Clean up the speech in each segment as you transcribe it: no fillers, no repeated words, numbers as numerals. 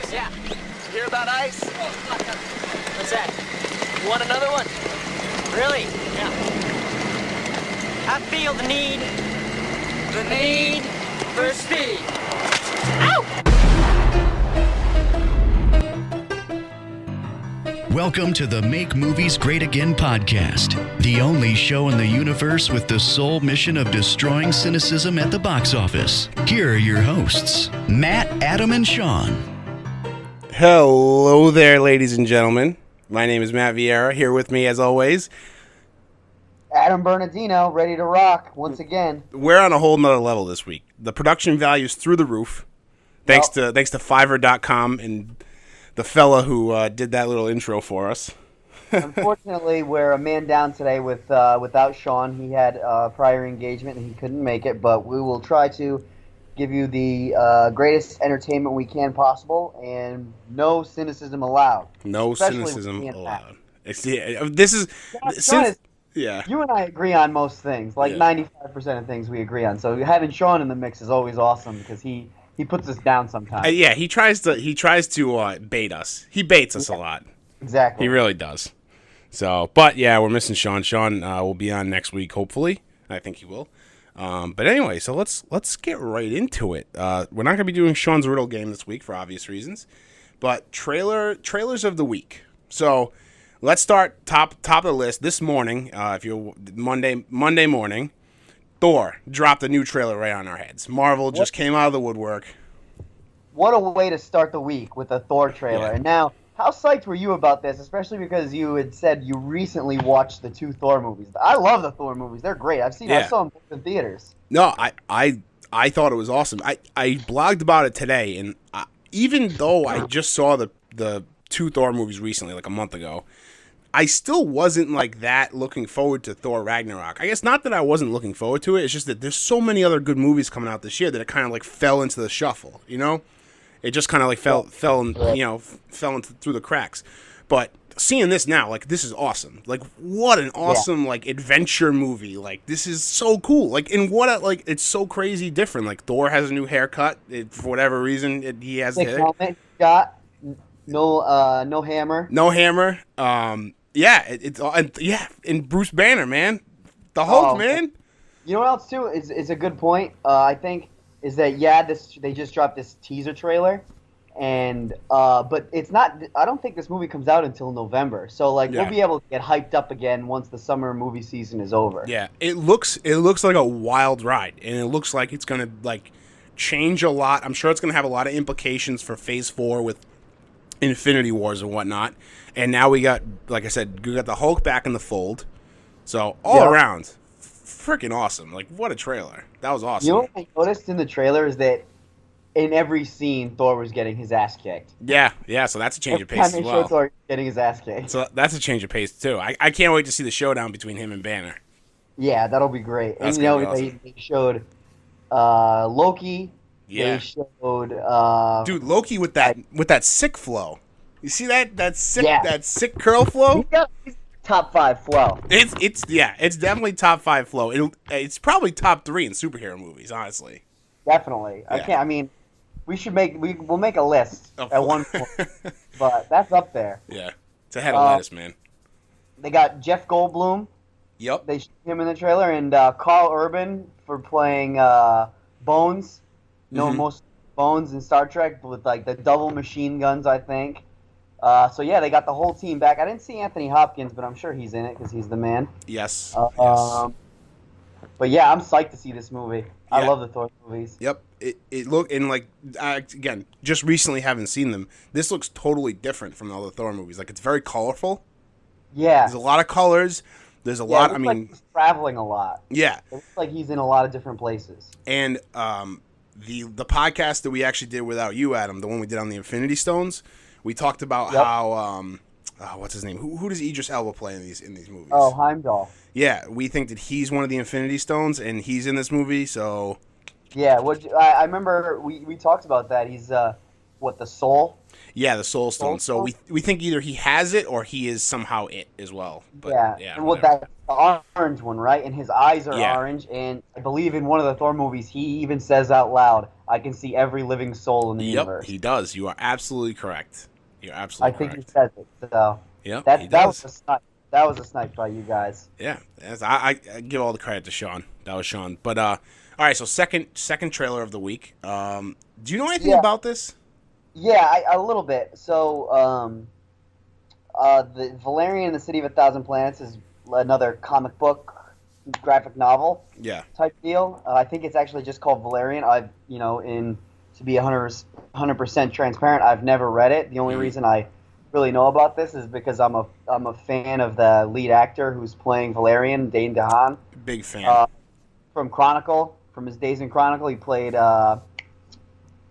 Ice? Yeah. You hear about ice? What's that? You want another one? Really? Yeah. I feel the need. The need for speed. Welcome to the Make Movies Great Again podcast, the only show in the universe with the sole mission of destroying cynicism at the box office. Here are your hosts, Matt, Adam, and Sean. Hello there, ladies and gentlemen. My name is Matt Vieira. Here with me, as always, Adam Bernardino, ready to rock once again. we're on a whole nother level this week. The production value's through the roof, thanks to Fiverr.com and the fella who did that little intro for us. Unfortunately, we're a man down today without Sean. He had prior engagement and he couldn't make it, but we will try to give you the greatest entertainment we can possible, and no cynicism allowed. No Especially cynicism with allowed. This is Sean, yeah. you and I agree on most things, like 95% of things we agree on. So having Sean in the mix is always awesome because he puts us down sometimes. Yeah, he tries to bait us. He baits us a lot. Exactly. He really does. So, but yeah, we're missing Sean. Sean will be on next week, hopefully. I think he will. But anyway, so let's get right into it. We're not going to be doing Sean's riddle game this week for obvious reasons, but trailers of the week. So let's start top of the list this morning. If you're Monday morning, Thor dropped a new trailer right on our heads. Marvel just came out of the woodwork. What a way to start the week with a Thor trailer. Yeah. And now, how psyched were you about this, especially because you had said you recently watched the two Thor movies? I love the Thor movies. They're great. I saw them in theaters. No, I thought it was awesome. I blogged about it today, and even though I just saw the two Thor movies recently, like a month ago, I still wasn't like that looking forward to Thor Ragnarok. I guess not that I wasn't looking forward to it. It's just that there's so many other good movies coming out this year that it kind of like fell into the shuffle. You know, it just kind of like fell through the cracks. But seeing this now, like, this is awesome. Like, what an awesome like adventure movie. Like, this is so cool. Like, and it's so crazy different. Like, Thor has a new haircut for whatever reason. He has helmet shot. No hammer. No hammer. And Bruce Banner, man, the Hulk, man. You know what else too is a good point. I think is that they just dropped this teaser trailer, and but it's not. I don't think this movie comes out until November. So we'll be able to get hyped up again once the summer movie season is over. Yeah, it looks like a wild ride, and it looks like it's gonna like change a lot. I'm sure it's gonna have a lot of implications for Phase 4 with Infinity Wars and whatnot. And now we got, like I said, we got the Hulk back in the fold. So all around, freaking awesome. Like, what a trailer. That was awesome. You know what I noticed in the trailer is that in every scene, Thor was getting his ass kicked. Yeah. So that's a change of pace as well. Every time they show Thor getting his ass kicked. So that's a change of pace too. I can't wait to see the showdown between him and Banner. Yeah, that'll be great. That's and awesome. they showed Loki. Yeah. They showed dude, Loki with that sick flow. You see that sick curl flow? He's top 5 flow. It's definitely top 5 flow. It's probably top 3 in superhero movies, honestly. Definitely. Yeah. We'll make a list at one point, but that's up there. Yeah, it's ahead of lettuce, man. They got Jeff Goldblum. Yep. They showed him in the trailer, and Carl Urban for playing Bones. Most Bones in Star Trek with like the double machine guns, I think. So yeah, they got the whole team back. I didn't see Anthony Hopkins, but I'm sure he's in it because he's the man. Yes. But yeah, I'm psyched to see this movie. I love the Thor movies. Yep. It look and like again, just recently haven't seen them. This looks totally different from the other Thor movies. Like, it's very colorful. Yeah. There's a lot of colors. There's a lot. I mean, like he's traveling a lot. Yeah. It looks like he's in a lot of different places. And the podcast that we actually did without you, Adam, the one we did on the Infinity Stones, we talked about how what's his name? Who does Idris Elba play in these movies? Oh, Heimdall. Yeah, we think that he's one of the Infinity Stones, and he's in this movie. So yeah, I remember we talked about that. He's the Soul? Yeah, the Soul Stone. So we think either he has it or he is somehow it as well. But, yeah, and that's the orange one, right? And his eyes are orange, and I believe in one of the Thor movies he even says out loud, I can see every living soul in the universe. He does. You are absolutely correct. You're I absolutely think correct. he says it. So Yep, he that does. was a snipe. That was a snipe by you guys. Yeah, I give all the credit to Sean. That was Sean. But all right. So second trailer of the week. Do you know anything about this? Yeah, a little bit. So the Valerian and the City of a Thousand Planets is another comic book graphic novel type deal. I think it's actually just called Valerian. To be 100% transparent, I've never read it. The only reason I really know about this is because I'm a fan of the lead actor who's playing Valerian, Dane DeHaan. Big fan. From Chronicle, from his days in Chronicle, he played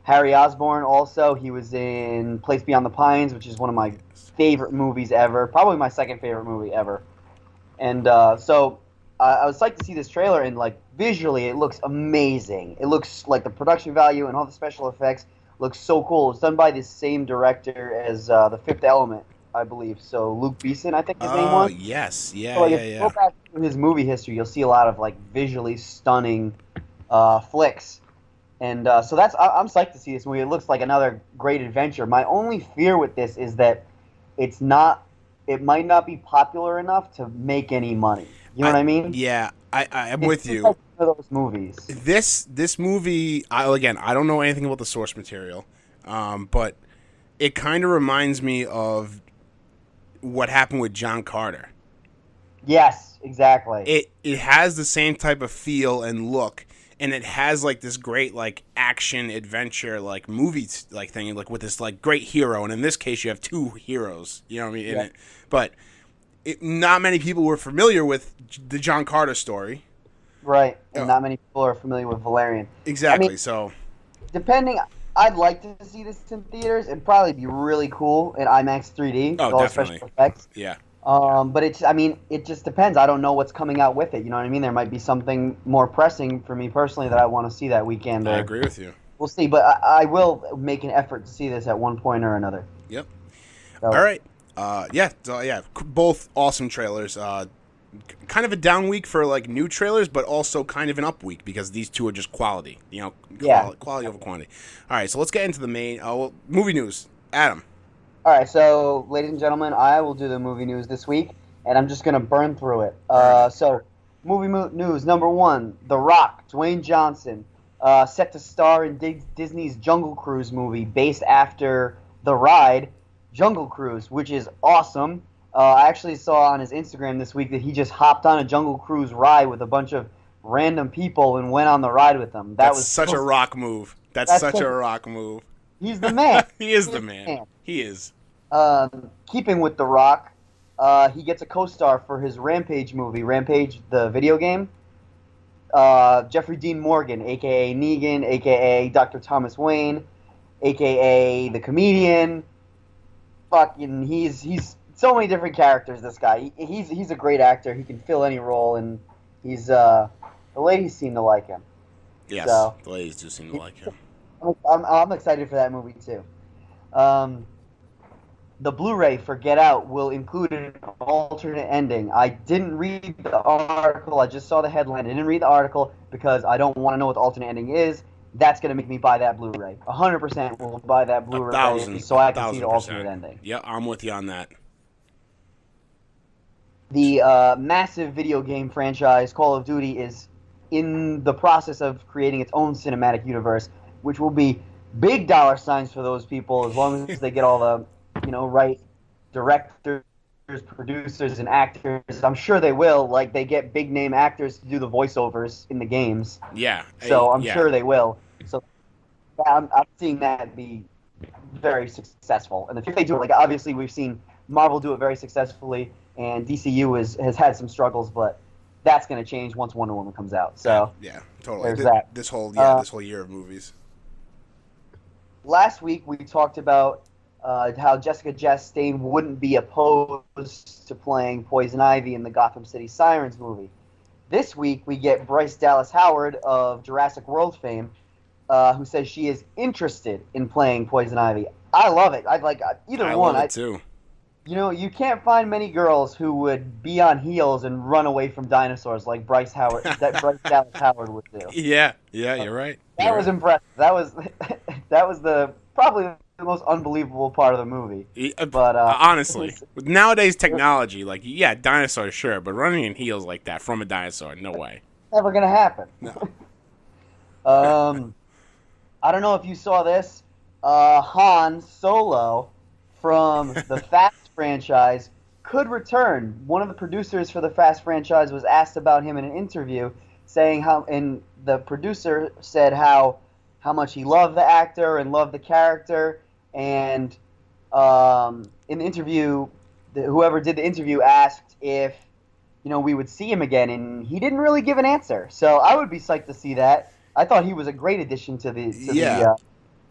Harry Osborn. Also, he was in Place Beyond the Pines, which is one of my favorite movies ever. Probably my second favorite movie ever. And so I was psyched to see this trailer, and like visually, it looks amazing. It looks like the production value and all the special effects looks so cool. It's done by the same director as The Fifth Element, I believe. So Luke Besson, I think his name was. Yes, yeah, so, yeah. If you go back to his movie history, you'll see a lot of like visually stunning flicks. And so I'm psyched to see this movie. It looks like another great adventure. My only fear with this is that it might not be popular enough to make any money. You know what I mean? Yeah, I'm with you. Like one of those movies. This movie, I don't know anything about the source material, but it kind of reminds me of what happened with John Carter. Yes, exactly. It has the same type of feel and look, and it has like this great like action adventure like movie like thing, like with this like great hero, and in this case you have two heroes. You know what I mean? In it, but not many people were familiar with the John Carter story. Right, and not many people are familiar with Valerian. Exactly. I mean, so, I'd like to see this in theaters. It'd probably be really cool in IMAX 3D with all the special effects. Yeah. But it just depends. I don't know what's coming out with it. You know what I mean? There might be something more pressing for me personally that I want to see that weekend. I agree with you. We'll see, but I will make an effort to see this at one point or another. Yep. So, all right. Both awesome trailers. Kind of a down week for like new trailers, but also kind of an up week because these two are just quality. Quality over quantity. All right, so let's get into the main movie news. Adam. All right, so ladies and gentlemen, I will do the movie news this week, and I'm just gonna burn through it. So, movie news number 1: The Rock, Dwayne Johnson, set to star in Disney's Jungle Cruise movie based after the ride Jungle Cruise, which is awesome. I actually saw on his Instagram this week that he just hopped on a Jungle Cruise ride with a bunch of random people and went on the ride with them. That's such a rock move. That's such a rock move. He's the man. He is the man. He is. Keeping with The Rock, he gets a co-star for his Rampage movie, Rampage, the video game. Jeffrey Dean Morgan, a.k.a. Negan, a.k.a. Dr. Thomas Wayne, a.k.a. the comedian. Fucking, he's so many different characters, this guy. He's a great actor. He can fill any role, and the ladies seem to like him. Yes, so, the ladies do seem to like him. I'm excited for that movie, too. The Blu-ray for Get Out will include an alternate ending. I didn't read the article. I just saw the headline. I didn't read the article because I don't want to know what the alternate ending is. That's going to make me buy that Blu-ray. 100% will buy that Blu-ray so I can see the alternate ending. Yeah, I'm with you on that. The massive video game franchise Call of Duty is in the process of creating its own cinematic universe, which will be big dollar signs for those people as long as they get all the right directors, producers, and actors. I'm sure they will. Like, they get big name actors to do the voiceovers in the games. Yeah. So I'm sure they will. So I'm seeing that be very successful. And if they do it, like, obviously we've seen Marvel do it very successfully, and DCU has had some struggles, but that's going to change once Wonder Woman comes out. So yeah, totally. This whole year of movies. Last week we talked about how Jessica Chastain wouldn't be opposed to playing Poison Ivy in the Gotham City Sirens movie. This week we get Bryce Dallas Howard of Jurassic World fame, who says she is interested in playing Poison Ivy. I love it. I'd like either one. I love it too. You can't find many girls who would be on heels and run away from dinosaurs like Bryce Dallas Howard would do. Yeah, you're right. That was impressive. That was that was the probably the most unbelievable part of the movie. But honestly, with nowadays technology, like dinosaurs, sure, but running in heels like that from a dinosaur, no way. Never gonna happen. No. I don't know if you saw this. Han Solo from the Fast franchise could return. One of the producers for the Fast franchise was asked about him in an interview, saying and the producer said how much he loved the actor and loved the character, and in the interview, whoever did the interview asked if we would see him again, and he didn't really give an answer. So I would be psyched to see that. I thought he was a great addition to the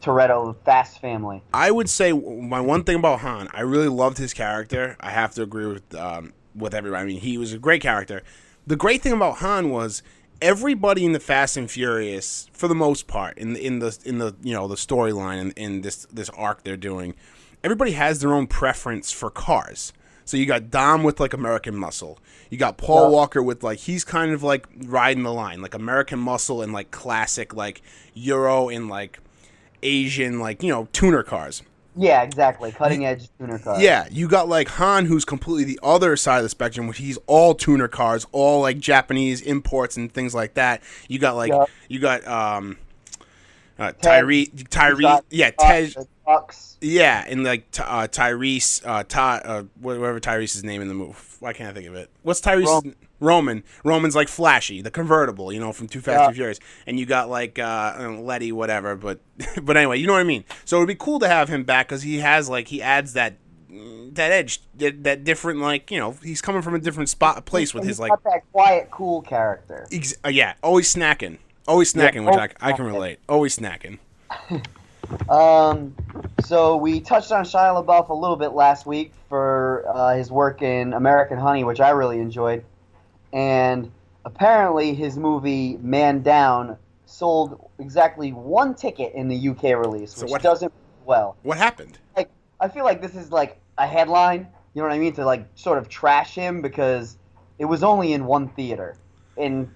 Toretto Fast family. I would say my one thing about Han, I really loved his character. I have to agree with everybody. I mean, he was a great character. The great thing about Han was everybody in the Fast and Furious, for the most part, in the the storyline and in this arc they're doing, everybody has their own preference for cars. So you got Dom with like American Muscle. You got Paul Walker with like he's kind of like riding the line, like American Muscle and like classic like Euro and like Asian like tuner cars. Yeah, exactly. Cutting edge tuner cars. Yeah, you got like Han, who's completely the other side of the spectrum, which he's all tuner cars, all like Japanese imports and things like that. You got like Tyrese, yeah, Tej, yeah, and like Tyrese, whatever Tyrese's name in the movie. Why can't I think of it? What's Tyrese? Roman. Roman's like Flashy, the convertible, from Too Fast and Furious. And you got like Letty, whatever. But anyway, you know what I mean. So it'd be cool to have him back because he has like he adds that edge, that different like he's coming from a different place with his like that quiet, cool character. Yeah, always snacking, which I can relate. Always snacking. So we touched on Shia LaBeouf a little bit last week for his work in American Honey, which I really enjoyed. And apparently his movie Man Down sold exactly one ticket in the UK release, which doesn't well. What happened? Like, I feel like this is like a headline, you know what I mean, to like sort of trash him because it was only in one theater in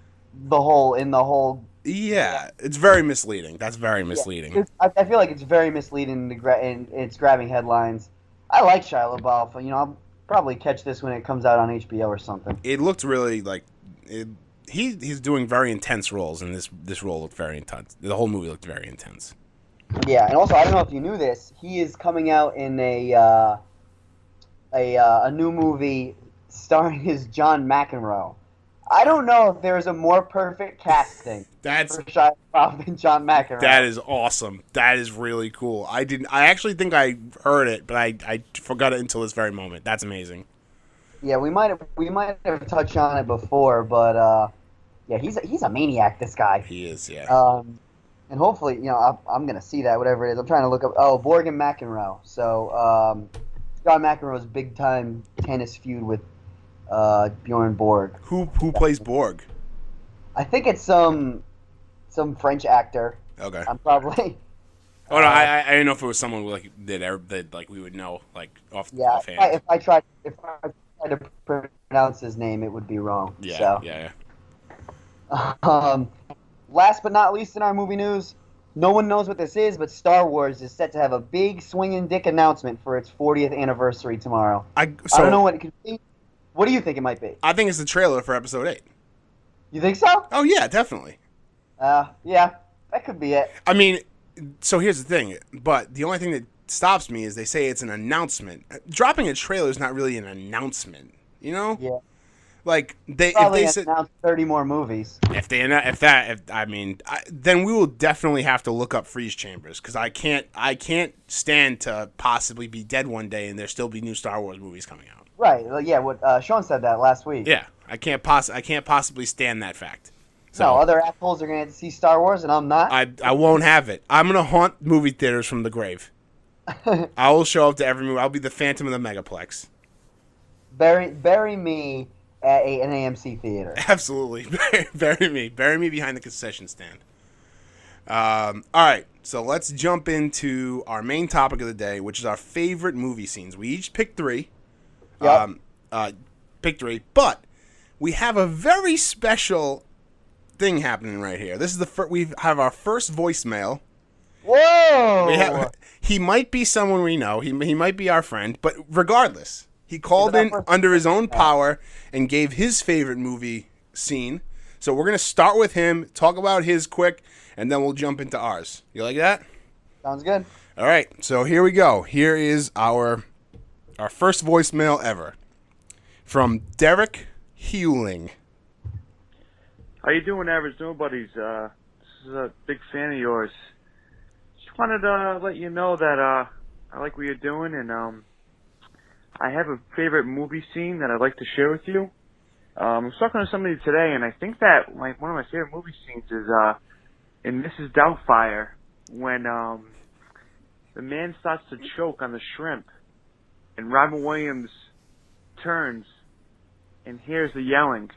the whole. Yeah, it's very misleading. That's very misleading. Yeah, I feel like it's very misleading and it's grabbing headlines. I like Shia LaBeouf. I'll probably catch this when it comes out on HBO or something. It looked really like he's doing very intense roles, and this role looked very intense. The whole movie looked very intense. Yeah, and also I don't know if you knew this. He is coming out in a new movie starring his John McEnroe. I don't know if there's a more perfect casting for Shia LaBeouf than John McEnroe. That is awesome. That is really cool. I actually think I heard it, but I forgot it until this very moment. That's amazing. Yeah, we might have touched on it before, but yeah, he's a maniac. This guy. He is, yeah. And hopefully, I'm gonna see that whatever it is. I'm trying to look up. Oh, Borg and McEnroe. So John McEnroe's big time tennis feud with Bjorn Borg. Who plays Borg? I think it's some French actor. Okay. I'm probably. Oh no, I didn't know if it was someone like that like we would know like offhand. If I tried to pronounce his name, it would be wrong. Yeah. So. Yeah. Last but not least in our movie news, no one knows what this is, but Star Wars is set to have a big swinging dick announcement for its 40th anniversary tomorrow. I don't know what it could be. What do you think it might be? I think it's the trailer for Episode 8. You think so? Oh, yeah, definitely. Yeah, that could be it. I mean, so here's the thing. But the only thing that stops me is they say it's an announcement. Dropping a trailer is not really an announcement, Yeah. Like they said, announced 30 more movies. Then we will definitely have to look up freeze chambers because I can't stand to possibly be dead one day and there still be new Star Wars movies coming out. Right. Yeah. What Sean said that last week. Yeah. I can't possibly stand that fact. So no, other assholes are going to see Star Wars and I'm not. I won't have it. I'm going to haunt movie theaters from the grave. I will show up to every movie. I'll be the Phantom of the Megaplex. Bury me at an AMC theater. Absolutely. Bury me behind the concession stand. All right, so let's jump into our main topic of the day, which is our favorite movie scenes. We each picked 3. Yep. Pick 3, but we have a very special thing happening right here. This is we have our first voicemail. Whoa! He might be someone we know. He might be our friend. But regardless, he called in under his own power and gave his favorite movie scene. So we're going to start with him, talk about his quick, and then we'll jump into ours. You like that? Sounds good. All right. So here we go. Here is our first voicemail ever from Derek Hewling. How you doing, Average Nobodies? This is a big fan of yours. Just wanted to let you know that I like what you're doing, and I have a favorite movie scene that I'd like to share with you. I was talking to somebody today, and I think that one of my favorite movie scenes is in Mrs. Doubtfire, when the man starts to choke on the shrimp, and Robin Williams turns and hears the yelling.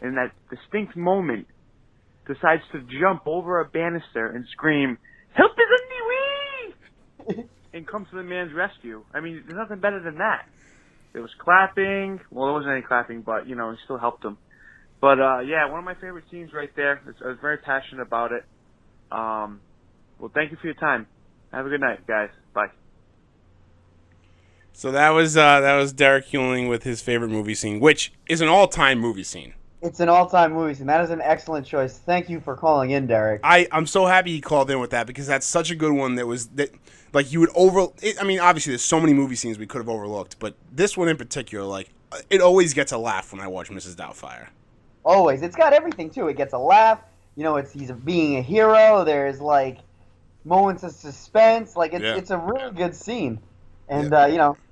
In that distinct moment, decides to jump over a banister and scream, "Help is on me, wee!" and come to the man's rescue. I mean, there's nothing better than that. There was clapping. Well, there wasn't any clapping, but, he still helped him. But, yeah, one of my favorite scenes right there. I was very passionate about it. Well, thank you for your time. Have a good night, guys. Bye. So that was Derek Hewling with his favorite movie scene, which is an all-time movie scene. It's an all-time movie scene. That is an excellent choice. Thank you for calling in, Derek. I'm so happy he called in with that because that's such a good one like you would I mean, obviously there's so many movie scenes we could have overlooked, but this one in particular, like, it always gets a laugh when I watch Mrs. Doubtfire. Always. It's got everything, too. It gets a laugh. He's being a hero. There's, like, moments of suspense. Like, it's a really good scene. And,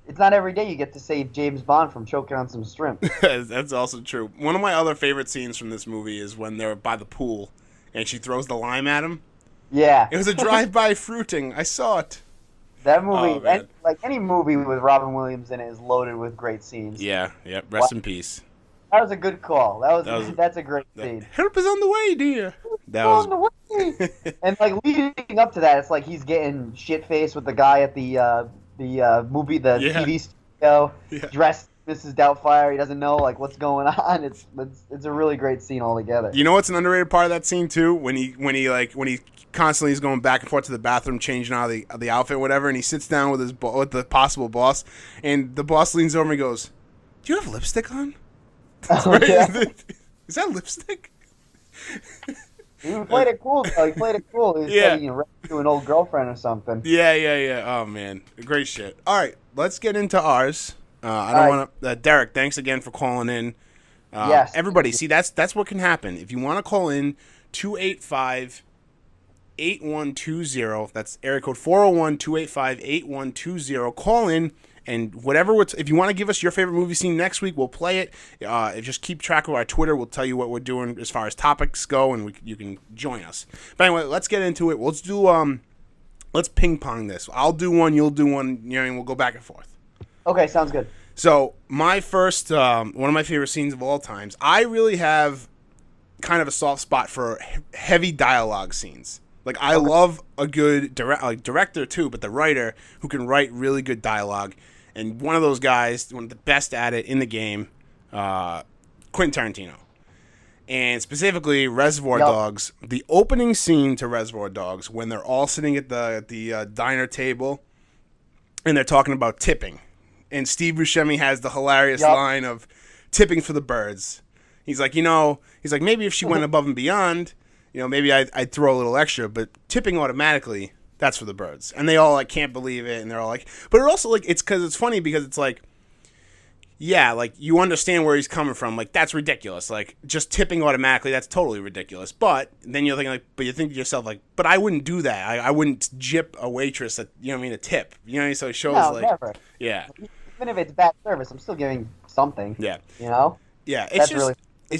it's not every day you get to save James Bond from choking on some shrimp. That's also true. One of my other favorite scenes from this movie is when they're by the pool and she throws the lime at him. Yeah. It was a drive-by fruiting. I saw it. That movie, any movie with Robin Williams in it is loaded with great scenes. Yeah. Rest in peace. That was a good call. That's a great scene. Help is on the way, dear. On the way. And, like, leading up to that, it's like he's getting shit-faced with the guy at the TV studio, dressed Mrs. Doubtfire. He doesn't know, like, what's going on. It's a really great scene altogether. You know what's an underrated part of that scene too? When he constantly is going back and forth to the bathroom, changing out of the outfit, whatever, and he sits down with with the possible boss, and the boss leans over and goes, "Do you have lipstick on?" Oh, yeah. Is that lipstick? He played it cool, though. He played it cool. He was saying, to an old girlfriend or something. Yeah. Oh, man. Great shit. All right, let's get into ours. I don't want to... Derek, thanks again for calling in. Yes. Everybody, see, that's what can happen. If you want to call in, 285-8120. That's area code 401-285-8120. Call in. And if you want to give us your favorite movie scene next week, we'll play it. Just keep track of our Twitter. We'll tell you what we're doing as far as topics go, and you can join us. But anyway, let's get into it. Let's do let's ping pong this. I'll do one, you'll do one, and we'll go back and forth. Okay, sounds good. So my first, one of my favorite scenes of all times. I really have kind of a soft spot for heavy dialogue scenes. Like, I love a good director too, but the writer who can write really good dialogue. And one of those guys, one of the best at it in the game, Quentin Tarantino. And specifically, Reservoir Dogs. The opening scene to Reservoir Dogs, when they're all sitting at the diner table, and they're talking about tipping. And Steve Buscemi has the hilarious line of tipping for the birds. He's like, maybe if she went above and beyond, maybe I'd throw a little extra, but tipping automatically, that's for the birds. And they all, like, can't believe it, and they're all like... But it also, like, it's funny because it's like, yeah, like, you understand where he's coming from. Like, that's ridiculous. Like, just tipping automatically, that's totally ridiculous. But then you're thinking, like, but you think to yourself, like, but I wouldn't do that. I wouldn't jip a waitress a tip. So it shows, never. Yeah. Even if it's bad service, I'm still giving something. Yeah. Yeah, it's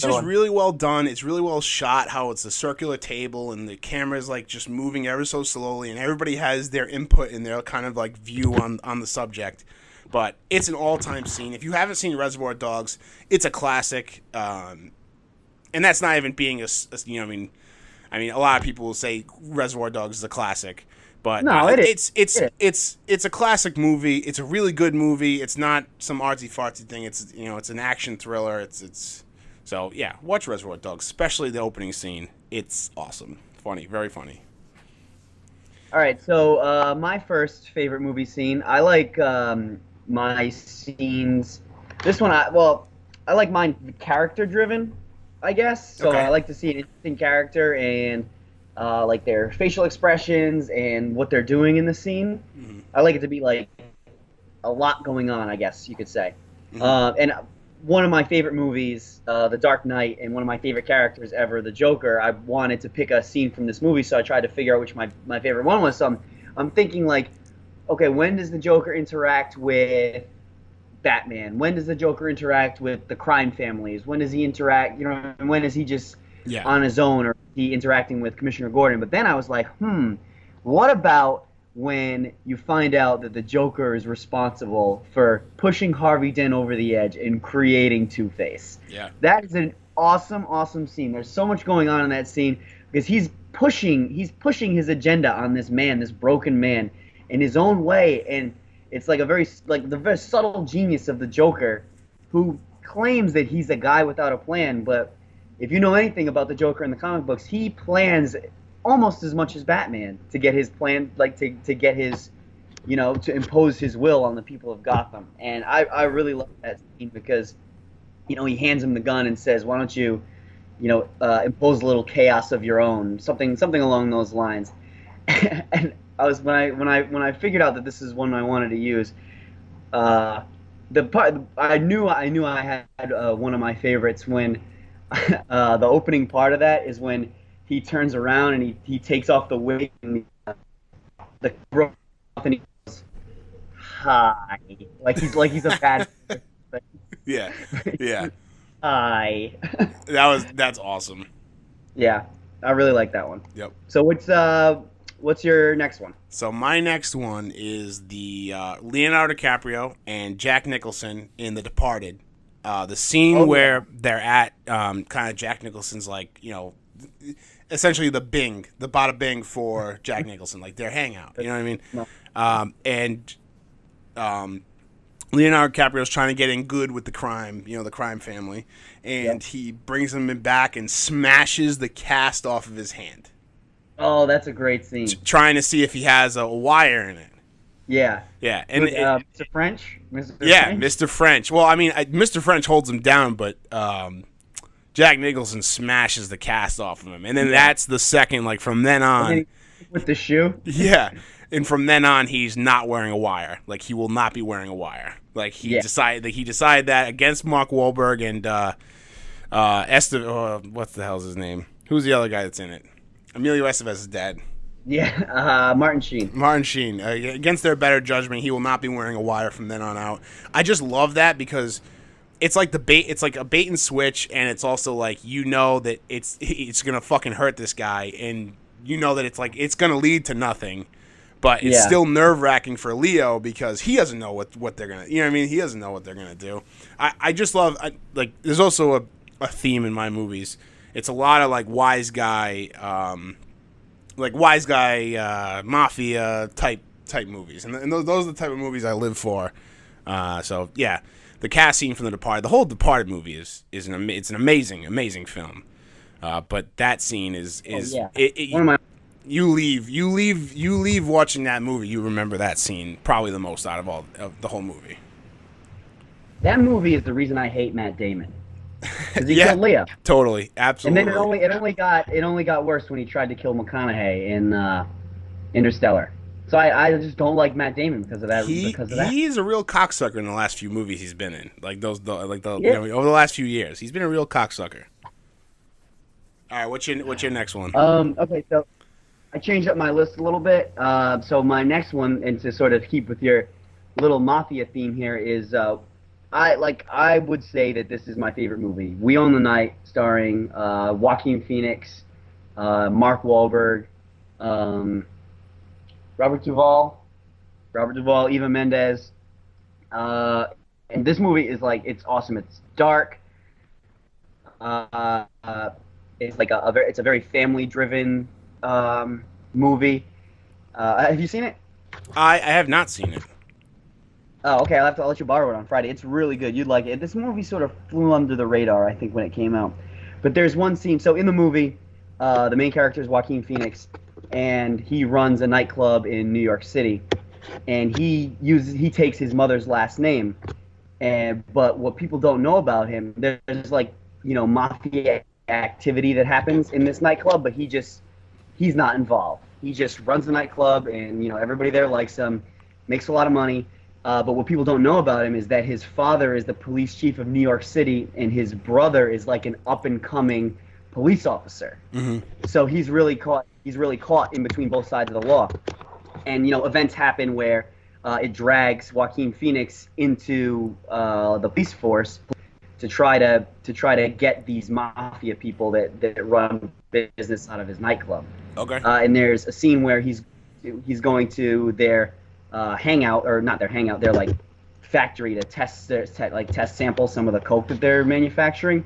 just really well done. It's really well shot, how it's a circular table and the camera's like just moving ever so slowly, and everybody has their input and their kind of like view on the subject. But it's an all-time scene. If you haven't seen Reservoir Dogs, it's a classic. And that's not even being a lot of people will say Reservoir Dogs is a classic. But no, it's a classic movie. It's a really good movie. It's not some artsy fartsy thing. It's it's an action thriller. It's So yeah, watch Reservoir Dogs, especially the opening scene. It's awesome, funny, very funny. All right, so my first favorite movie scene. I like my scenes. This one, I like mine character driven, I guess. So Okay. I like to see an interesting character and like their facial expressions and what they're doing in the scene. Mm-hmm. I like it to be like a lot going on, I guess you could say. Mm-hmm. And one of my favorite movies, The Dark Knight, and one of my favorite characters ever, the Joker, I wanted to pick a scene from this movie, so I tried to figure out which my favorite one was. So I'm thinking, like, okay, when does the Joker interact with Batman? When does the Joker interact with the crime families? When does he interact, and when is he just on his own, or is he interacting with Commissioner Gordon? But then I was like, what about when you find out that the Joker is responsible for pushing Harvey Dent over the edge and creating Two-Face? Yeah. That is an awesome, awesome scene. There's so much going on in that scene because he's pushing his agenda on this man, this broken man, in his own way, and it's like the very subtle genius of the Joker, who claims that he's a guy without a plan, but if you know anything about the Joker in the comic books, he plans almost as much as Batman to get his plan, like to get his, to impose his will on the people of Gotham. And I really love that scene because, he hands him the gun and says, "Why don't you, impose a little chaos of your own," something along those lines. And when I figured out that this is one I wanted to use, the part I knew I had one of my favorites when the opening part of that is when he turns around and he takes off the wig and the and he goes, "Hi," like he's a bad. Yeah. Hi. That's awesome. Yeah, I really like that one. Yep. So what's your next one? So my next one is the Leonardo DiCaprio and Jack Nicholson in The Departed. The scene where they're at kind of Jack Nicholson's like, essentially the bada bing for Jack Nicholson, like their hangout. You know what I mean? And Leonardo DiCaprio's trying to get in good with the crime, the crime family, and he brings them back and smashes the cast off of his hand. Oh, that's a great scene. Trying to see if he has a wire in it. Yeah. Yeah. And Mr. French? French? Mr. French. Well, I mean, Mr. French holds him down, but Jack Nicholson smashes the cast off of him. And then that's the second, like, from then on. With the shoe? Yeah. And from then on, he's not wearing a wire. Like, he will not be wearing a wire. Like, he decided that against Mark Wahlberg and what the hell's his name? Who's the other guy that's in it? Emilio Estevez's dad. Yeah, Martin Sheen. Martin Sheen. Against their better judgment, he will not be wearing a wire from then on out. I just love that because it's like it's like a bait and switch, and it's also like that it's gonna fucking hurt this guy, and that it's like it's gonna lead to nothing, but it's still nerve wracking for Leo because he doesn't know what they're gonna. He doesn't know what they're gonna do. I just love there's also a theme in my movies. It's a lot of like wise guy mafia type movies, and those are the type of movies I live for. So yeah, the cast scene from The Departed, the whole Departed movie is an amazing film. But that scene is one of my. You leave watching that movie. You remember that scene probably the most out of the whole movie. That movie is the reason I hate Matt Damon. Because he killed Leo. Totally, absolutely. And then it only got worse when he tried to kill McConaughey in Interstellar. So I just don't like Matt Damon because of that. He's a real cocksucker in the last few movies he's been in, over the last few years. He's been a real cocksucker. All right, what's your next one? Okay, so I changed up my list a little bit. So my next one, and to sort of keep with your little mafia theme here, is I would say that this is my favorite movie. We Own the Night, starring Joaquin Phoenix, Mark Wahlberg, Robert Duvall, Eva Mendes. And this movie is it's awesome. It's dark. It's like it's a very family-driven movie. Have you seen it? I have not seen it. Oh, okay. I'll let you borrow it on Friday. It's really good. You'd like it. This movie sort of flew under the radar, I think, when it came out. But there's one scene. So in the movie, the main character is Joaquin Phoenix, and he runs a nightclub in New York City, and he takes his mother's last name. But what people don't know about him, there's like mafia activity that happens in this nightclub, but he's not involved. He just runs the nightclub, and everybody there likes him, makes a lot of money. But what people don't know about him is that his father is the police chief of New York City, and his brother is like an up-and-coming police officer. Mm-hmm. So he's really caught in between both sides of the law. And events happen where it drags Joaquin Phoenix into the police force to try to get these mafia people that run business out of his nightclub. Okay. And there's a scene where he's going to their hangout, or not their hangout, their like factory to test sample some of the coke that they're manufacturing,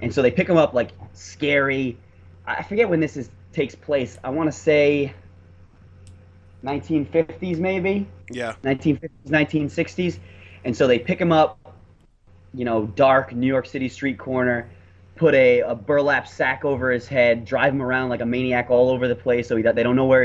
and so they pick him up like scary. I forget when takes place. I want to say 1950s maybe. Yeah. 1950s, 1960s, and so they pick him up, dark New York City street corner, put a burlap sack over his head, drive him around like a maniac all over the place, so he doesn't know where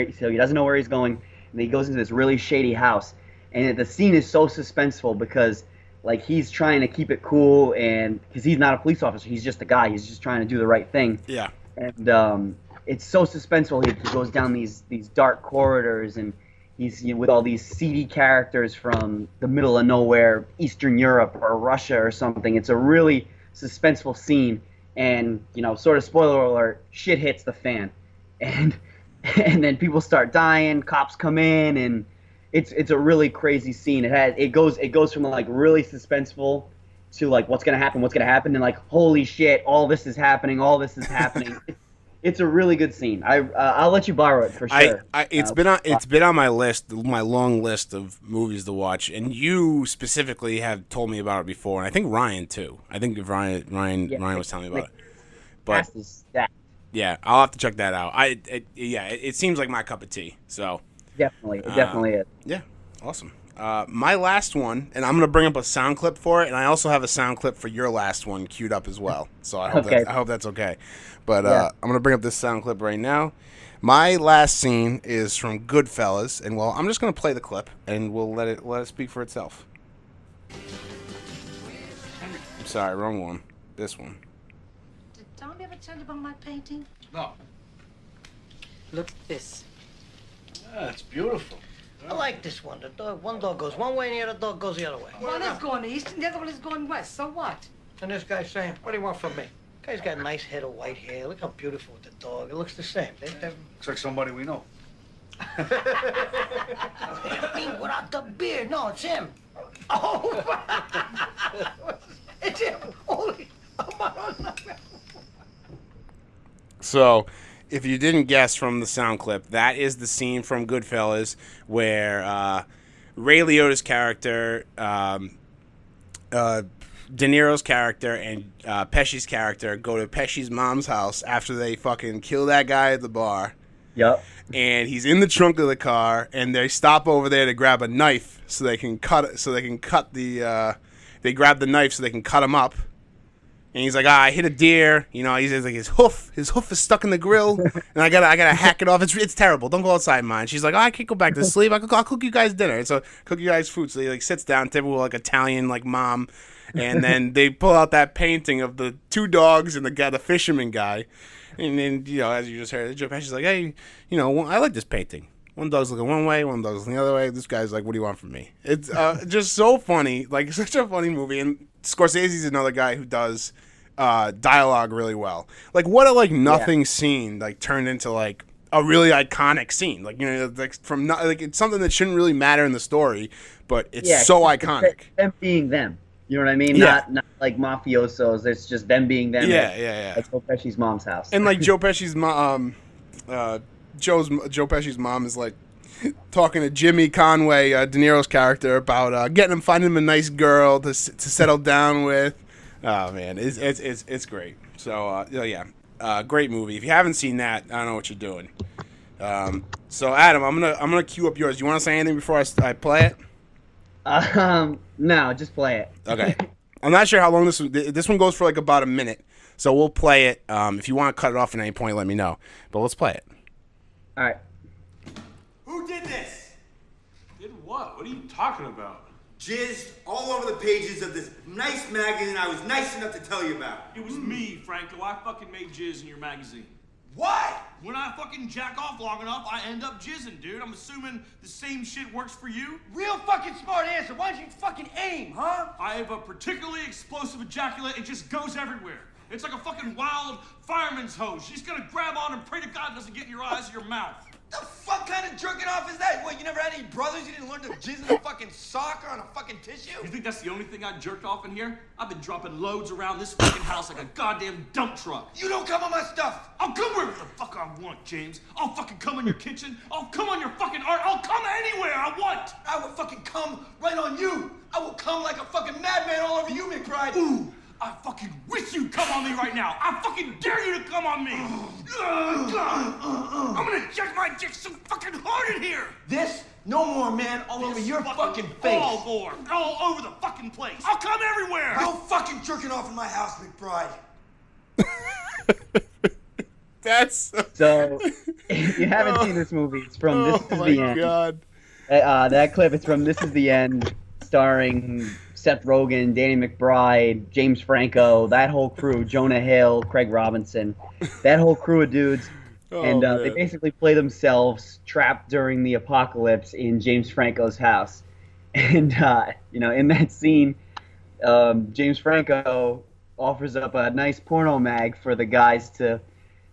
he's going. And he goes into this really shady house, and the scene is so suspenseful because like he's trying to keep it cool, and because he's not a police officer, he's just a guy, he's just trying to do the right thing. Yeah. And it's so suspenseful. He goes down these dark corridors, and he's with all these seedy characters from the middle of nowhere, Eastern Europe or Russia or something. It's a really suspenseful scene, and sort of spoiler alert, shit hits the fan, and then people start dying, cops come in, and it's a really crazy scene. It goes from like really suspenseful to like what's gonna happen, and like holy shit, all this is happening. It's a really good scene. I'll let you borrow it for sure. It's been on my list, my long list of movies to watch, and you specifically have told me about it before, and I think Ryan too. I think Ryan was telling me about it. But yeah, I'll have to check that out. It seems like my cup of tea. So definitely is. Yeah, awesome. My last one, and I'm gonna bring up a sound clip for it, and I also have a sound clip for your last one queued up as well. So I hope that's okay. But I'm gonna bring up this sound clip right now. My last scene is from Goodfellas, and I'm just gonna play the clip, and we'll let it speak for itself. I'm sorry, wrong one. This one. Did Tommy ever tell you about my painting? No. Look at this. Yeah, it's beautiful. I like this one. One dog goes one way and the other dog goes the other way. One is going east and the other one is going west. So what? And this guy's saying, what do you want from me? Guy's got a nice head of white hair. Look how beautiful with the dog. It looks the same. Looks like somebody we know. I mean, without the beard. No, it's him. Oh, it's him. Holy. Oh, my. So, if you didn't guess from the sound clip, that is the scene from Goodfellas where Ray Liotta's character, De Niro's character, and Pesci's character go to Pesci's mom's house after they fucking kill that guy at the bar. Yep. And he's in the trunk of the car, and they stop over there to grab a knife so they can cut it. So they can cut they grab the knife so they can cut him up. And he's like, I hit a deer. He's like his hoof is stuck in the grill, and I gotta hack it off. It's terrible. Don't go outside, man. She's like, I can't go back to sleep. I'll cook you guys dinner. So cook you guys food. So he like sits down, typical like Italian like mom, and then they pull out that painting of the two dogs and the fisherman guy, and then as you just heard, Joe Pesci's like, hey, I like this painting. One dog's looking one way, one dog's looking the other way. This guy's like, what do you want from me? It's just so funny, like such a funny movie. And Scorsese's another guy who does dialogue really well. Like what a nothing scene like turned into like a really iconic scene. Like it's something that shouldn't really matter in the story, but it's so iconic. Them being them. You know what I mean? Yeah. Not like mafiosos. It's just them being them. Yeah. Like Joe Pesci's mom's house. And like Joe Pesci's mom, Joe Pesci's mom is like talking to Jimmy Conway, De Niro's character, about finding him a nice girl to settle down with. Oh man, it's great. So great movie. If you haven't seen that, I don't know what you're doing. So Adam, I'm gonna cue up yours. You want to say anything before I play it? No, just play it. Okay. I'm not sure how long this one goes for, like about a minute. So we'll play it. If you want to cut it off at any point, let me know. But let's play it. All right. Who did this? Did what? What are you talking about? Jizzed all over the pages of this nice magazine I was nice enough to tell you about. It was me, Franco. I fucking made jizz in your magazine. What? When I fucking jack off long enough, I end up jizzing, dude. I'm assuming the same shit works for you. Real fucking smart answer. Why don't you fucking aim, huh? I have a particularly explosive ejaculate. It just goes everywhere. It's like a fucking wild fireman's hose. You just gotta grab on and pray to God it doesn't get in your eyes or your mouth. The fuck kind of jerking off is that? What, you never had any brothers? You didn't learn to jizz in a fucking sock or on a fucking tissue? You think that's the only thing I jerked off in here? I've been dropping loads around this fucking house like a goddamn dump truck. You don't come on my stuff. I'll come wherever the fuck I want, James. I'll fucking come in your kitchen. I'll come on your fucking art. I'll come anywhere I want. I will fucking come right on you. I will come like a fucking madman all over you, McBride. Ooh, I fucking wish you'd come on me right now. I fucking dare you to come on me. I'm gonna inject my dick so fucking hard in here. This? No more, man. All over your fucking face. All more. All over the fucking place. I'll come everywhere. No fucking jerking off in my house, McBride. That's So, if you haven't seen this movie, it's from This Is the End. God. That clip, it's from This Is the End, starring Seth Rogen, Danny McBride, James Franco, that whole crew, Jonah Hill, Craig Robinson, that whole crew of dudes. And they basically play themselves trapped during the apocalypse in James Franco's house. And, in that scene, James Franco offers up a nice porno mag for the guys to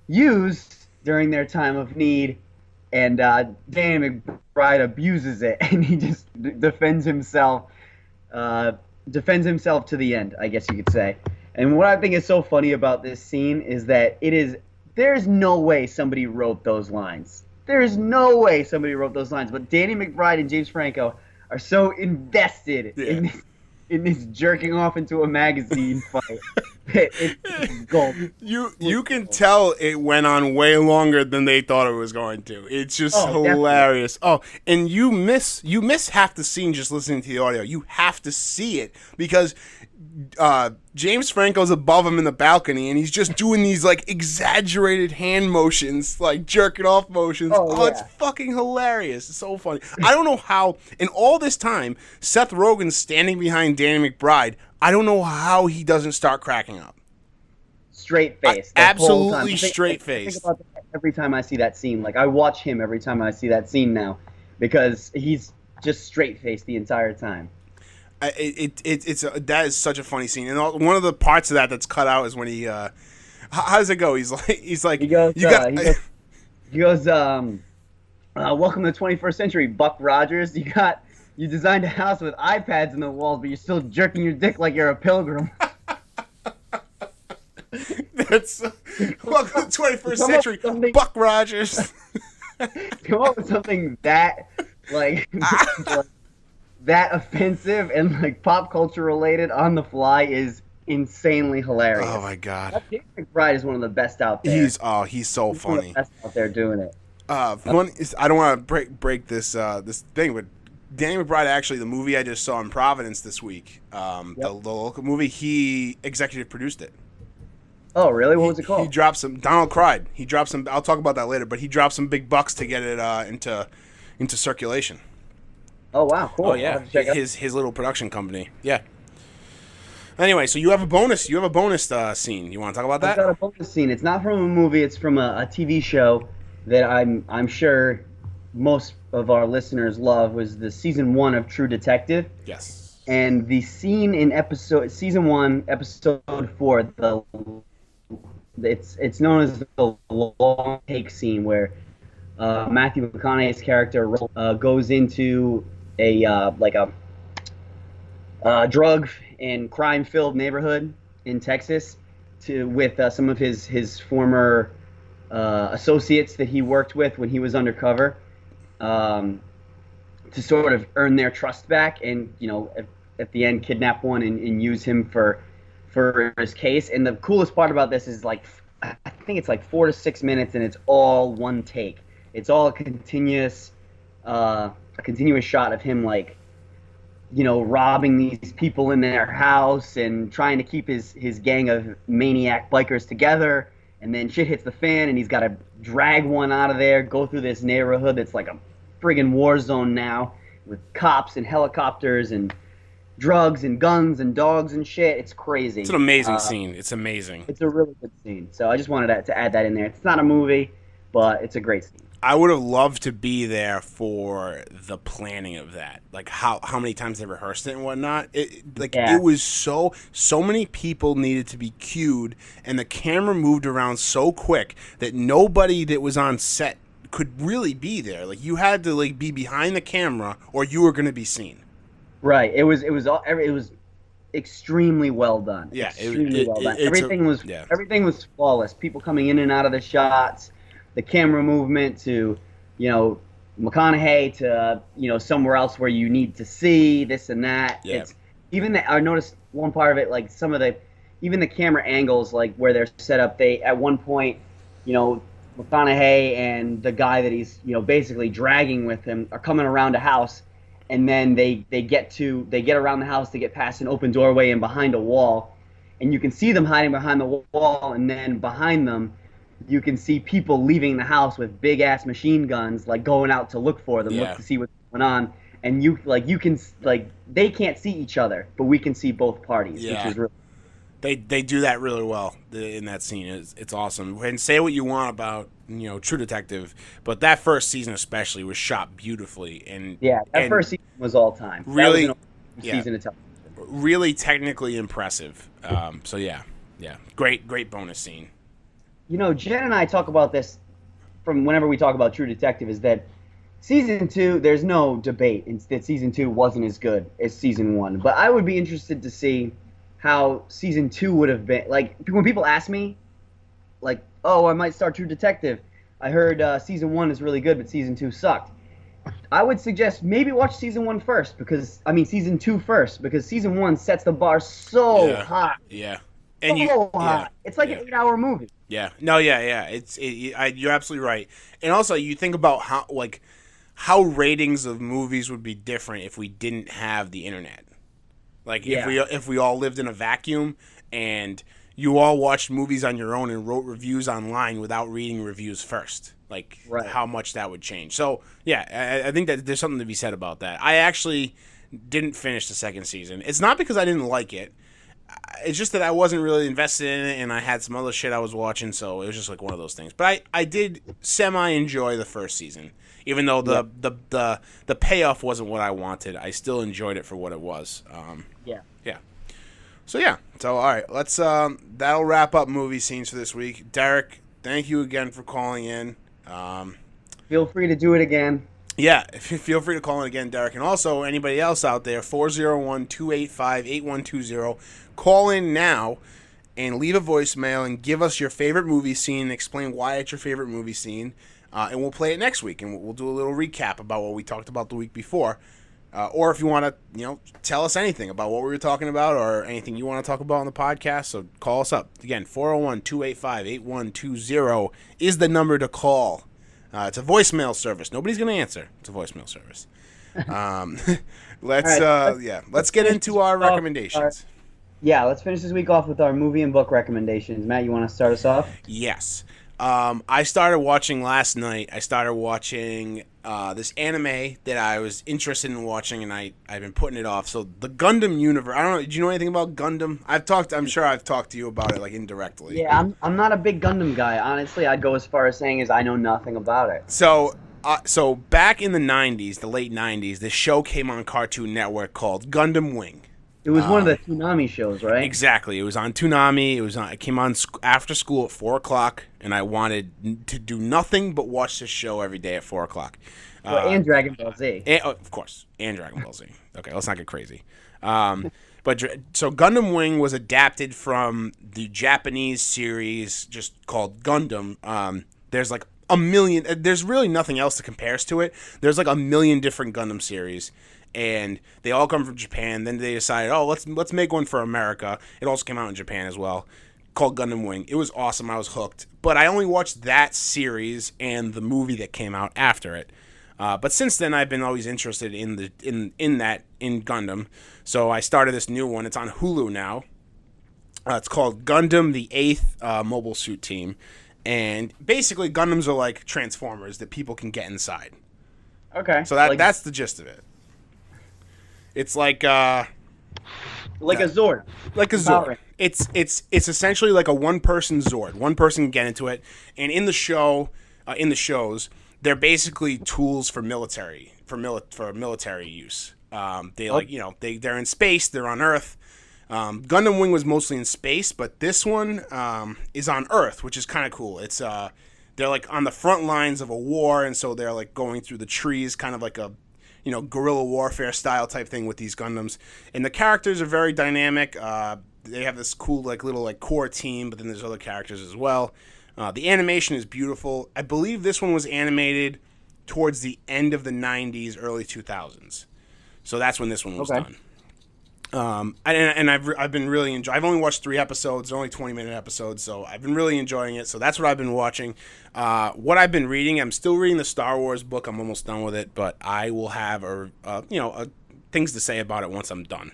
use during their time of need. And Danny McBride abuses it, and he just defends himself to the end, I guess you could say. And what I think is so funny about this scene is that there's no way somebody wrote those lines. There's no way somebody wrote those lines. But Danny McBride and James Franco are so invested in this jerking off into a magazine fight. It's gold. You can tell it went on way longer than they thought it was going to. It's just hilarious. Definitely. Oh, and you miss half the scene just listening to the audio. You have to see it because James Franco's above him in the balcony, and he's just doing these like exaggerated hand motions, like jerking off motions. It's fucking hilarious. It's so funny. I don't know how in all this time Seth Rogen's standing behind Danny McBride. I don't know how he doesn't start cracking up. Straight face. Absolutely straight face. I think about that every time I see that scene. Like I watch him every time I see that scene now because he's just straight faced the entire time. That is such a funny scene, and one of the parts of that that's cut out is when he how does it go? He goes, welcome to the 21st century, Buck Rogers. You designed a house with iPads in the walls, but you're still jerking your dick like you're a pilgrim. That's welcome to the 21st century, Buck Rogers. Come up with something that that offensive and like pop culture related on the fly is insanely hilarious. Oh my God! Danny McBride is one of the best out there. He's so funny. One of the best out there doing it. Funny. I don't want to break this thing, but Danny McBride, actually, the movie I just saw in Providence this week, the local movie, he executive produced it. Oh, really? What was it called? He dropped some. Donald cried. He dropped some. I'll talk about that later. But he dropped some big bucks to get it into circulation. Oh wow, cool. Oh yeah, his little production company. Yeah. Anyway, so you have a bonus. You have a bonus scene. You want to talk about that? I've got a bonus scene. It's not from a movie. It's from a TV show that I'm sure most of our listeners love. Was the season 1 of True Detective? Yes. And the scene in season 1, episode 4, it's known as the long take scene where Matthew McConaughey's character goes into a drug and crime-filled neighborhood in Texas with some of his former associates that he worked with when he was undercover, to sort of earn their trust back, and at the end kidnap one and use him for his case. And the coolest part about this is I think it's 4 to 6 minutes, and it's all one take. It's all a continuous shot of him robbing these people in their house and trying to keep his gang of maniac bikers together. And then shit hits the fan, and he's got to drag one out of there, go through this neighborhood that's like a friggin' war zone now, with cops and helicopters and drugs and guns and dogs and shit. It's crazy. It's an amazing scene. It's amazing. It's a really good scene. So I just wanted to add that in there. It's not a movie, but it's a great scene. I would have loved to be there for the planning of that. Like how many times they rehearsed it and whatnot. It was so many people needed to be cued, and the camera moved around so quick that nobody that was on set could really be there. Like you had to be behind the camera or you were going to be seen. Right. It was extremely well done. Yeah, extremely well done. Everything was flawless. People coming in and out of the shots. The camera movement to, McConaughey to, somewhere else where you need to see this and that. Yeah. It's I noticed one part of it, like some of even the camera angles, like where they're set up. They at one point, McConaughey and the guy that he's, basically dragging with him are coming around a house, and then they get around the house to get past an open doorway and behind a wall, and you can see them hiding behind the wall, and then behind them you can see people leaving the house with big ass machine guns, like going out to look for them, look to see what's going on. And they can't see each other, but we can see both parties, which is really. They do that really well in that scene. It's awesome. And say what you want about True Detective, but that first season especially was shot beautifully. And that first season was all time. Really, season of television. Really technically impressive. So great bonus scene. Jen and I talk about this from whenever we talk about True Detective, is that season 2, there's no debate that season 2 wasn't as good as season 1. But I would be interested to see how season 2 would have been. Like, when people ask me, like, oh, I might start True Detective, I heard season 1 is really good, but season 2 sucked. I would suggest maybe watch season 2 first, because season 1 sets the bar so high. Yeah. And high. It's like an 8-hour movie. Yeah. No, yeah. You're absolutely right. And also, you think about how ratings of movies would be different if we didn't have the internet. Like if we all lived in a vacuum and you all watched movies on your own and wrote reviews online without reading reviews first. Like how much that would change. So I think that there's something to be said about that. I actually didn't finish the second season. It's not because I didn't like it. It's just that I wasn't really invested in it, and I had some other shit I was watching, so it was just like one of those things. But I did semi-enjoy the first season, even though the payoff wasn't what I wanted. I still enjoyed it for what it was. So all right, let's that'll wrap up movie scenes for this week. Derek, thank you again for calling in. Feel free to do it again. Yeah, feel free to call in again, Derek. And also, anybody else out there, 401-285-8120. Call in now and leave a voicemail and give us your favorite movie scene and explain why it's your favorite movie scene. And we'll play it next week, and we'll do a little recap about what we talked about the week before. Or if you want to, tell us anything about what we were talking about or anything you want to talk about on the podcast, so call us up. Again, 401-285-8120 is the number to call. It's a voicemail service. Nobody's going to answer. It's a voicemail service. Let's get into our recommendations. Let's finish this week off with our movie and book recommendations. Matt, you want to start us off? Yes. I started watching last night. I started watching this anime that I was interested in watching, and I've been putting it off. So the Gundam universe. I don't know. Did you know anything about Gundam? I'm sure I've talked to you about it, like indirectly. Yeah, I'm not a big Gundam guy. Honestly, I'd go as far as saying I know nothing about it. So back in the '90s, the late '90s, this show came on Cartoon Network called Gundam Wing. It was one of the Toonami shows, right? Exactly. It was on Toonami. It came on after school at 4:00, and I wanted to do nothing but watch this show every day at 4:00. And Dragon Ball Z. Of course, and Dragon Ball Z. Okay, let's not get crazy. So Gundam Wing was adapted from the Japanese series just called Gundam. There's like a million. There's really nothing else to compare to it. There's like a million different Gundam series. And they all come from Japan. Then they decided, let's make one for America. It also came out in Japan as well, called Gundam Wing. It was awesome. I was hooked. But I only watched that series and the movie that came out after it. But since then, I've been always interested in Gundam. So I started this new one. It's on Hulu now. It's called Gundam: The Eighth Mobile Suit Team, and basically Gundams are like Transformers that people can get inside. Okay. So that's the gist of it. It's like a Zord. Like a Zord. It's essentially like a one-person Zord. One person can get into it, and in the shows, they're basically tools for military use. They're in space. They're on Earth. Gundam Wing was mostly in space, but this one is on Earth, which is kind of cool. It's they're like on the front lines of a war, and so they're like going through the trees, kind of like a guerrilla warfare style type thing with these Gundams. And the characters are very dynamic. They have this cool little core team, but then there's other characters as well. The animation is beautiful. I believe this one was animated towards the end of the 90s, early 2000s. So that's when this one was done. And I've been really enjoying. I've only watched 3 episodes. They're only 20-minute episodes, so I've been really enjoying it. So that's what I've been watching. What I've been reading, I'm still reading the Star Wars book. I'm almost done with it, but I will have things to say about it once I'm done.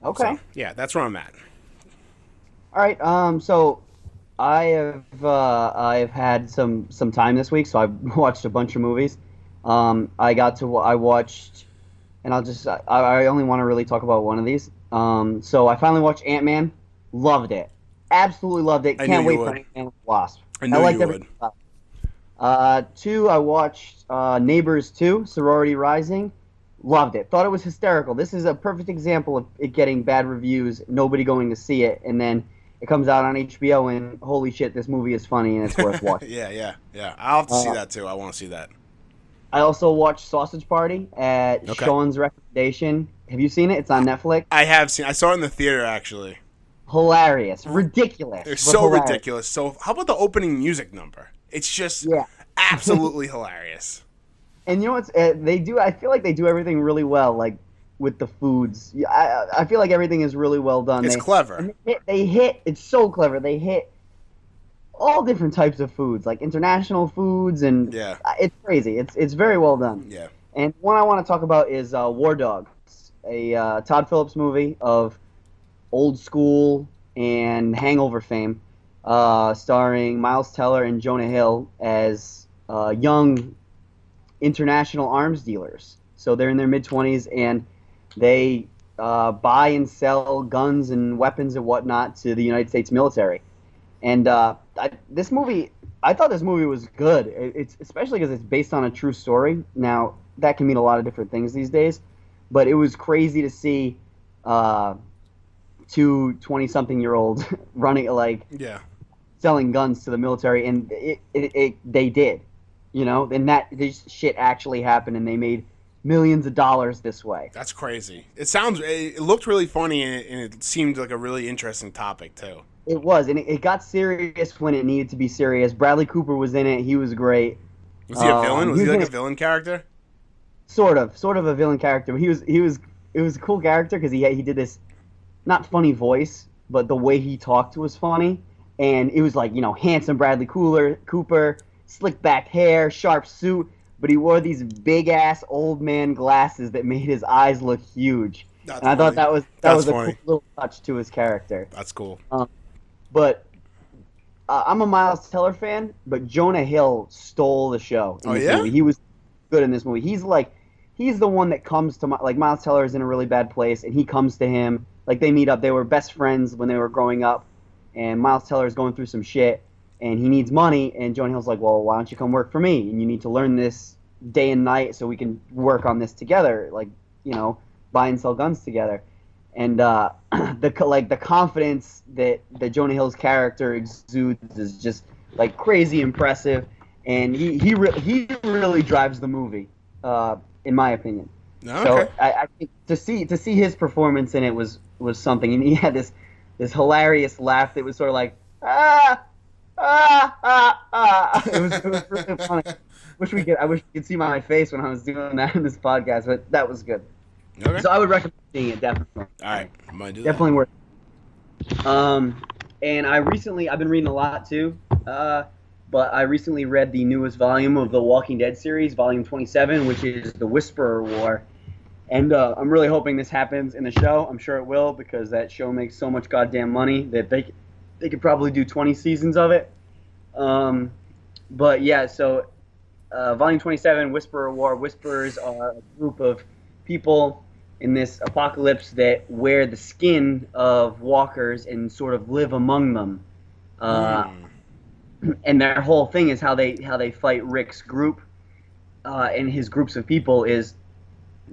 Okay. So, yeah, that's where I'm at. All right. So I've had some time this week, so I've watched a bunch of movies. I watched. And I only want to really talk about one of these. So I finally watched Ant-Man. Loved it. Absolutely loved it. Can't wait for Ant-Man and the Wasp. I knew you would. 2, I watched Neighbors 2, Sorority Rising. Loved it. Thought it was hysterical. This is a perfect example of it getting bad reviews, nobody going to see it, and then it comes out on HBO, and holy shit, this movie is funny, and it's worth watching. Yeah. I'll have to see that, too. I want to see that. I also watched Sausage Party at Sean's recommendation. Have you seen it? It's on Netflix. I have seen. I saw it in the theater actually. Hilarious, ridiculous. They're so ridiculous. So how about the opening music number? It's just absolutely hilarious. And you know what? They do. I feel like they do everything really well. Like with the foods, I feel like everything is really well done. It's clever. They hit. It's so clever. They hit all different types of foods, like international foods, and it's crazy. It's very well done. Yeah. And one I want to talk about is War Dogs, a Todd Phillips movie of old school and Hangover fame, starring Miles Teller and Jonah Hill as young international arms dealers. So they're in their mid-20s, and they buy and sell guns and weapons and whatnot to the United States military. And this movie, I thought this movie was good. It's especially because it's based on a true story. Now, that can mean a lot of different things these days, but it was crazy to see 2 20-something-year-olds running selling guns to the military, and they did, and that this shit actually happened, and they made millions of dollars this way. That's crazy. It looked really funny, and it seemed like a really interesting topic too. It was, and it got serious when it needed to be serious. Bradley Cooper was in it. He was great. Was he a villain? Was he like a villain character? Sort of a villain character. But it was a cool character because he did this not funny voice, but the way he talked was funny. And it was like, handsome Bradley Cooper, slick back hair, sharp suit, but he wore these big ass old man glasses that made his eyes look huge. And I thought that was a cool little touch to his character. That's cool. But I'm a Miles Teller fan, but Jonah Hill stole the show in this movie. He was good in this movie. He's the one that comes to Miles Teller is in a really bad place, and he comes to him. Like, they meet up. They were best friends when they were growing up, and Miles Teller is going through some shit, and he needs money, and Jonah Hill's like, well, why don't you come work for me? And you need to learn this day and night so we can work on this together, buy and sell guns together. And the confidence that Jonah Hill's character exudes is just crazy impressive, and he really drives the movie, in my opinion. Okay. So I think to see his performance in it was something, and he had this hilarious laugh that was sort of like It was really funny. I wish you could see my face when I was doing that in this podcast, but that was good. Okay. So I would recommend seeing it, definitely. All right, I might do definitely worth it. And I've been reading a lot too. The but I recently read the newest volume of the Walking Dead series, Volume 27, which is the Whisperer War. And I'm really hoping this happens in the show. I'm sure it will, because that show makes so much goddamn money that they could probably do 20 seasons of it. But yeah, so Volume 27, Whisperer War. Whisperers are a group of people in this apocalypse that wear the skin of walkers and sort of live among them. And their whole thing is how they fight Rick's group and his groups of people is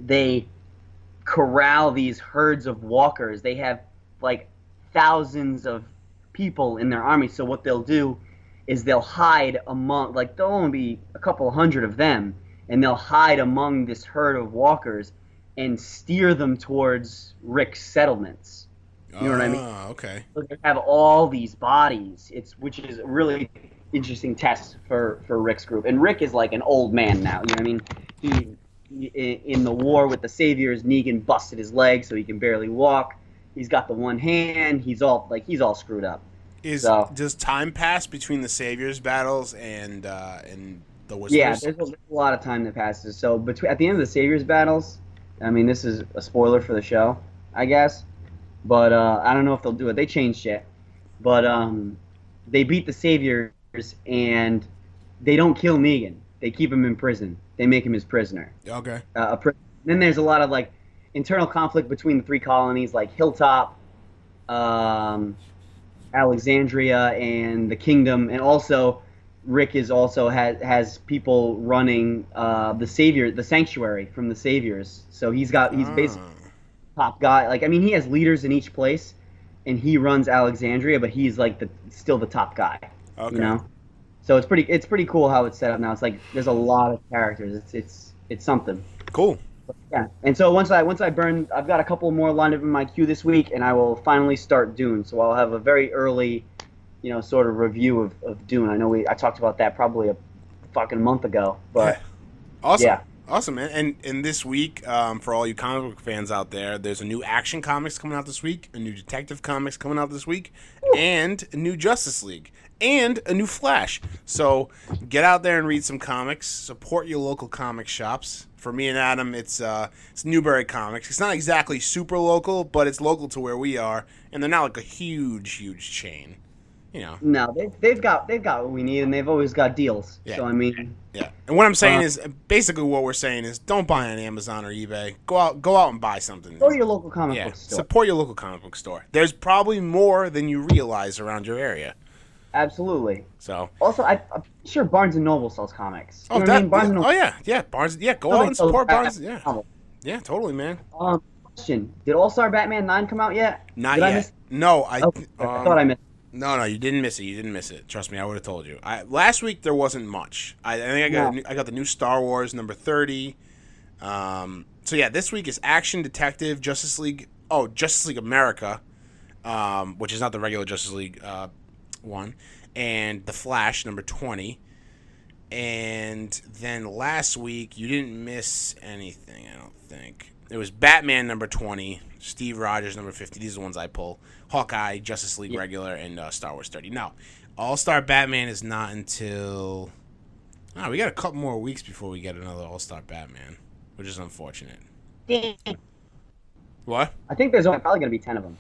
they corral these herds of walkers. They have like thousands of people in their army. So what they'll do is they'll hide among, like there'll only be a couple hundred of them, and they'll hide among this herd of walkers and steer them towards Rick's settlements. You know what I mean? Okay. So they have all these bodies, which is a really interesting test for Rick's group. And Rick is like an old man now. You know what I mean? He in the war with the Saviors, Negan busted his leg so he can barely walk. He's got the one hand. He's all screwed up. Does time pass between the Saviors battles and the Whisperers? Yeah, there's a lot of time that passes. So at the end of the Saviors battles, I mean, this is a spoiler for the show, I guess. But I don't know if they'll do it. They changed it. But they beat the Saviors, and they don't kill Negan. They keep him in prison. They make him his prisoner. Okay. Then there's a lot of like internal conflict between the three colonies, like Hilltop, Alexandria, and the Kingdom, and also Rick has people running the Sanctuary from the Saviors. So he's basically top guy. Like, I mean, he has leaders in each place, and he runs Alexandria, but he's like still the top guy. Okay. You know. So it's pretty cool how it's set up now. It's like there's a lot of characters. It's something. Cool. But yeah. And so once I burn, I've got a couple more lined up in my queue this week, and I will finally start Dune. So I'll have a very early, sort of review of Dune. I know I talked about that probably a fucking month ago. But awesome. Yeah. Awesome, man. And this week, for all you comic book fans out there, there's a new Action Comics coming out this week, a new Detective Comics coming out this week, and a new Justice League, and a new Flash. So get out there and read some comics. Support your local comic shops. For me and Adam, it's Newbury Comics. It's not exactly super local, but it's local to where we are, and they're not like a huge chain. No, they've got what we need, and they've always got deals. Yeah. So I mean, yeah. And what I'm saying is, basically, what we're saying is, don't buy on Amazon or eBay. Go out and buy something. Go to your local comic book store. Support your local comic book store. There's probably more than you realize around your area. Absolutely. So also, I'm sure Barnes and Noble sells comics. Oh, you know what I mean? Barnes and Noble. Yeah, Barnes. Yeah, go out and support Barnes. Yeah, totally, man. Question: did All Star Batman 9 come out yet? Not yet. No, I thought I missed. No, you didn't miss it. Trust me, I would have told you. Last week there wasn't much. I think I got the new Star Wars number 30. So yeah, this week is Action, Detective, Justice League America, which is not the regular Justice League one, and The Flash number 20. And then last week you didn't miss anything, I don't think. It was Batman number 20, Steve Rogers number 50. These are the ones I pull. Hawkeye, Justice League regular, and Star Wars 30. No, All-Star Batman is not until... we got a couple more weeks before we get another All-Star Batman, which is unfortunate. What? I think there's probably going to be 10 of them.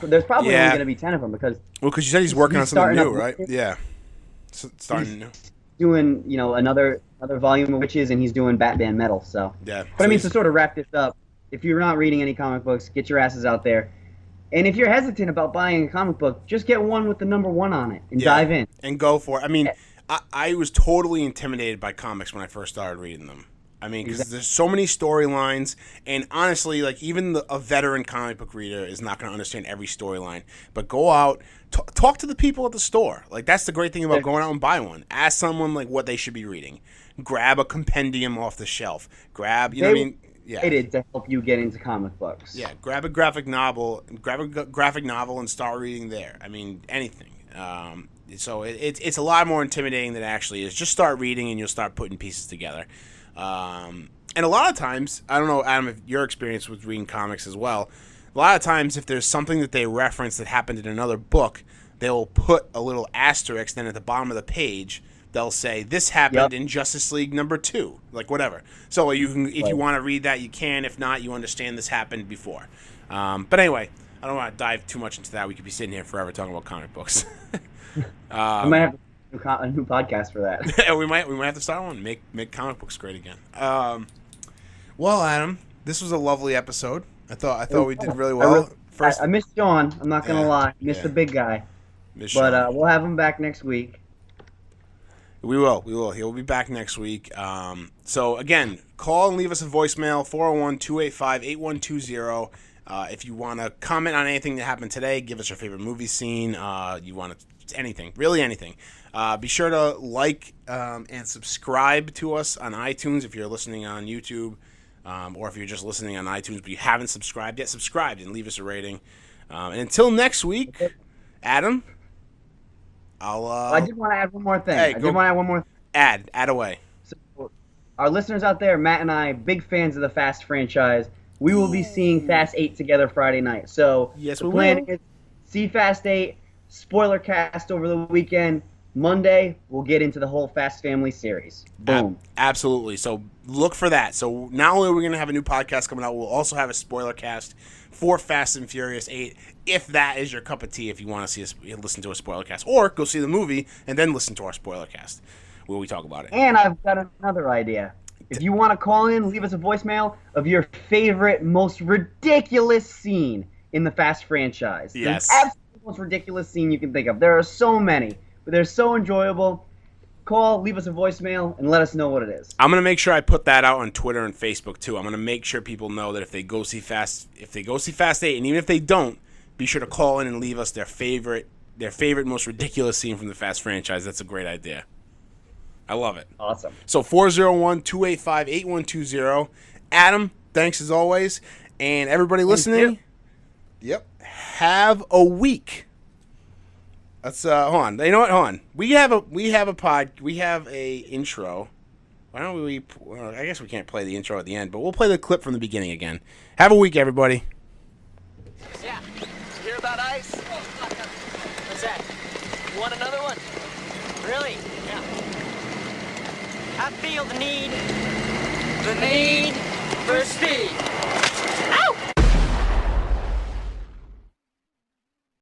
There's probably only going to be 10 of them because... Well, because you said he's working on something new, right? Yeah. Starting new. Doing, another volume of Witches, and he's doing Batman Metal, so... Yeah. But I mean, to sort of wrap this up, if you're not reading any comic books, get your asses out there. And if you're hesitant about buying a comic book, just get one with the number 1 on it and dive in. And go for it. I mean, I was totally intimidated by comics when I first started reading them. I mean, because there's so many storylines, and honestly, like, even a veteran comic book reader is not going to understand every storyline. But go out, talk to the people at the store. Like, that's the great thing about going out and buying one. Ask someone, like, what they should be reading. Grab a compendium off the shelf. You know what I mean? Yeah. To help you get into comic books. Yeah, grab a graphic novel and start reading there. I mean, anything. So it's a lot more intimidating than it actually is. Just start reading and you'll start putting pieces together. And a lot of times, I don't know, Adam, if your experience with reading comics as well, a lot of times if there's something that they reference that happened in another book, they'll put a little asterisk. Then at the bottom of the page, they'll say this happened in Justice League number 2, like whatever. So you can, if you want to read that, you can. If not, you understand this happened before. But anyway, I don't want to dive too much into that. We could be sitting here forever talking about comic books. I might have a new podcast for that. we might have to start one. Make comic books great again. Well, Adam, this was a lovely episode. I thought we did really well. I missed Sean. I'm not gonna lie. Missed the big guy. But we'll have him back next week. We will. He'll be back next week. So again, call and leave us a voicemail 401-285-8120. If you want to comment on anything that happened today, give us your favorite movie scene. You want to anything, really anything. Be sure to like and subscribe to us on iTunes if you're listening on YouTube. Or if you're just listening on iTunes but you haven't subscribed yet, subscribe and leave us a rating. And until next week, Adam, I did want to add one more thing. Add away. So, our listeners out there, Matt and I, big fans of the Fast franchise. We will be seeing Fast 8 together Friday night. So yes, the plan is see Fast 8, spoiler cast over the weekend. Monday, we'll get into the whole Fast Family series. Boom. Absolutely. So look for that. So not only are we going to have a new podcast coming out, we'll also have a spoiler cast for Fast and Furious 8, if that is your cup of tea, if you want to listen to a spoiler cast. Or go see the movie and then listen to our spoiler cast where we talk about it. And I've got another idea. If you want to call in, leave us a voicemail of your favorite, most ridiculous scene in the Fast franchise. Yes. The absolute most ridiculous scene you can think of. There are so many. But they're so enjoyable. Call, leave us a voicemail, and let us know what it is. I'm gonna make sure I put that out on Twitter and Facebook too. I'm gonna make sure people know that if they go see Fast 8, and even if they don't, be sure to call in and leave us their favorite, most ridiculous scene from the Fast franchise. That's a great idea. I love it. Awesome. So 401-285-8120. Adam, thanks as always, and everybody listening. Yep. Have a week. Let's hold on. You know what? Hold on. We have a intro. Why don't we? Well, I guess we can't play the intro at the end, but we'll play the clip from the beginning again. Have a week, everybody. Yeah. You hear about ice? What's that? You want another one? Really? Yeah. I feel the need. The need for speed.